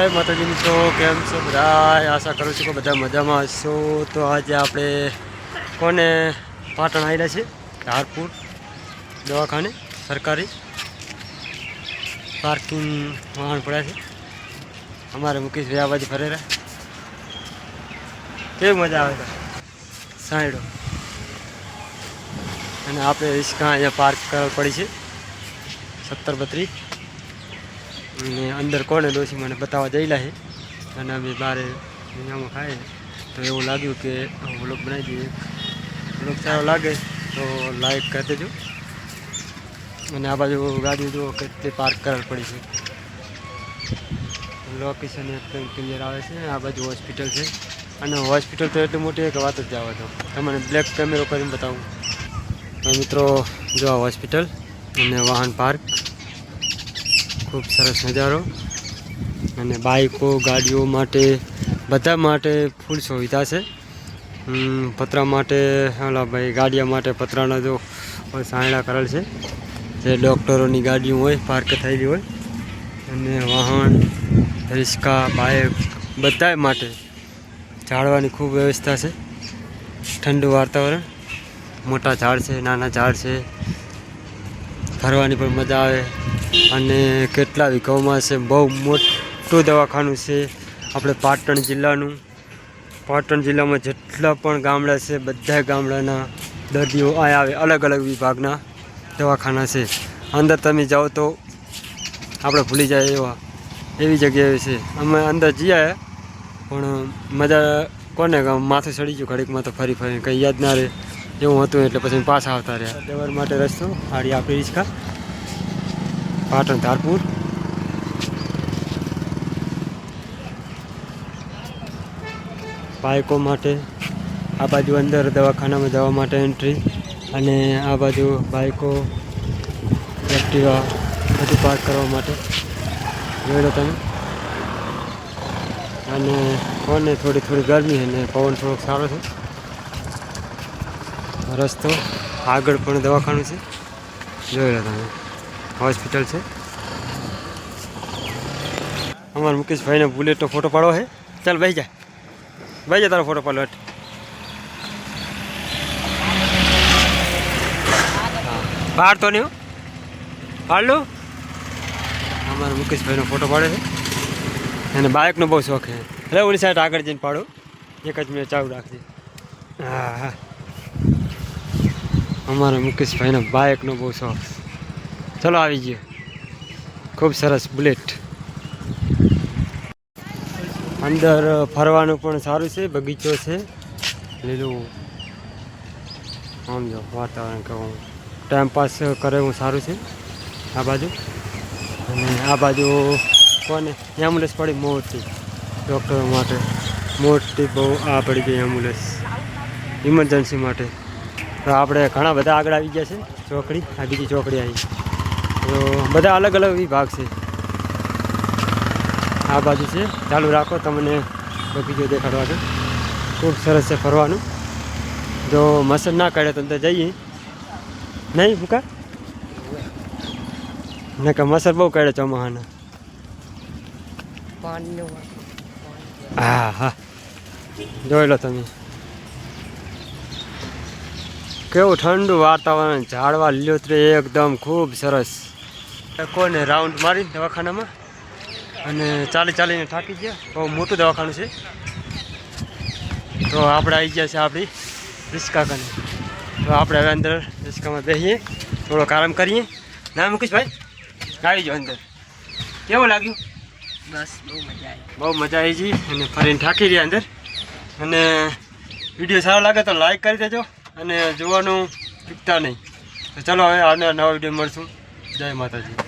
જય માતાજી મિત્રો, કેમ છો બધા? આશા કરું છું કે બધા મજામાં હશો. તો આજે આપણે કોને પાટણ આવેલા છે ધારપુર દવાખાને. સરકારી પાર્કિંગ વાહન પડ્યા છે. અમારે મુકેશભાઈ આ બાજુ ફરેરા. કેવી મજા આવે સાઈડો. અને આપણે રિક્ષા અહીંયા પાર્ક કરવા પડી છે 1732. અને અંદર કોને ડોસી મને બતાવવા જઈલા છે. અને અમે બારે દુનિયામાં ખાઈએ તો એવું લાગ્યું કે વ્લોગ બનાવી દઈએ. વ્લોગ સારો લાગે તો લાઈક કરી દેજો. અને આ બાજુ ગાડી જુઓ કેટલી પાર્ક કરવી પડી છે. લોકેશન એકદમ ક્લિયર આવે છે. આ બાજુ હોસ્પિટલ છે. અને હોસ્પિટલ તો એટલી મોટી કે વાત જ જવા દો. તમને બ્લેક કેમેરો કરીને બતાવું તો મિત્રો જો આ હોસ્પિટલ અને વાહન પાર્ક. ખૂબ સરસ નજારો. અને બાઇકો ગાડીઓ માટે બધા માટે ફૂલ સુવિધા છે. પતરા માટે ઓલા ભાઈ ગાડીઓ માટે પતરાના જો સાયણા કરેલ છે. જે ડૉક્ટરોની ગાડીઓ હોય પાર્ક થયેલી હોય. અને વાહન રિક્ષા બાઇક બધા માટે ઝાડવાની ખૂબ વ્યવસ્થા છે. ઠંડુ વાતાવરણ, મોટા ઝાડ છે, નાના ઝાડ છે, ફરવાની પણ મજા આવે. અને કેટલા વીઘાઓમાં છે. બહુ મોટું દવાખાનું છે આપણે પાટણ જિલ્લાનું. પાટણ જિલ્લામાં જેટલા પણ ગામડા છે બધા ગામડાના દર્દીઓ અહીંયા આવે. અલગ અલગ વિભાગના દવાખાના છે. અંદર તમે જાઓ તો આપણે ભૂલી જાય એવી જગ્યાએ છે. અમે અંદર જઈ આવ્યા પણ મજા કોને માથું સડી ગયું ઘડીકમાં તો ફરી કંઈ યાદ ના રહે એવું હતું. એટલે પછી પાછા આવતા રહ્યા. જવા માટે રસ્તો આડી આપણી રિક્ષા પાટણ ધારપુર. બાઇકો માટે આ બાજુ અંદર દવાખાનામાં જવા માટે એન્ટ્રી. અને આ બાજુ બાઇકો એક્ટિવા બધું પાર્ક કરવા માટે જોઈ તમે. અને કોને થોડી ગરમી અને પવન થોડોક સારો છે. રસ્તો આગળ પણ દવાખાનું છે જોઈ લો તમે. હોસ્પિટલ છે. અમારા મુકેશભાઈને બુલેટનો ફોટો પાડવો છે. ચાલ ભાઈ જા તારો ફોટો પાડો. બહાર તો નહીં પાડ લો. અમારા મુકેશભાઈનો ફોટો પાડે છે. અને બાઇકનો બહુ શોખ છે. એટલે ઓલી સાઈડ આગળ જઈને પાડો. એક જ મિનિટ ચાલુ રાખજે. હા હા, અમારા મુકેશભાઈનો બાઇકનો બહુ શોખ. ચલો આવી ગયો. ખૂબ સરસ બુલેટ. અંદર ફરવાનું પણ સારું છે. બગીચો છે લીલું. આમ જો વાતાવરણ કેવું ટાઈમ પાસ કરે એવું સારું છે આ બાજુ. અને આ બાજુ કોને એમ્બ્યુલન્સ પડી મોટી ડૉક્ટરો માટે. મોટી બહુ આ પડી ગઈ એમ્બ્યુલન્સ ઇમરજન્સી માટે. તો આપણે ઘણા બધા આગળ આવી ગયા છે. ચોકડી આ બીજી ચોકડી આવી. તો બધા અલગ અલગ વિભાગ છે. આ બાજુ છે. ચાલુ રાખો તમને બગીચો દેખાડવા છે. ખૂબ સરસ છે ફરવાનું. જો મસર ના કાઢે તો અંદર જઈએ નહીં ભૂકા ને કે મસર બહુ કાઢે ચોમાહાના. હા હા, જોઈ લો તમે કેવું ઠંડુ વાતાવરણ. ઝાડવા લીલોતરી એકદમ ખૂબ સરસ. કોને રાઉન્ડ મારી દવાખાનામાં અને ચાલીને થાકી ગયા. બહુ મોટું દવાખાનું છે. તો આપણે આવી ગયા છે આપણી રિક્ષા કને. તો આપણે હવે અંદર રિક્ષામાં બેસીએ, થોડોક આરામ કરીએ. ના મુકેશભાઈ આવી જાઓ અંદર. કેવું લાગ્યું? બસ બહુ મજા આવી છે. અને ફરીને થાકી રહ્યા અંદર. અને વિડીયો સારો લાગે તો લાઈક કરી દેજો અને જોવાનું ચૂકતા નહીં. તો ચલો હવે આવનાર નવા વિડીયો મળશું. જય માતાજી.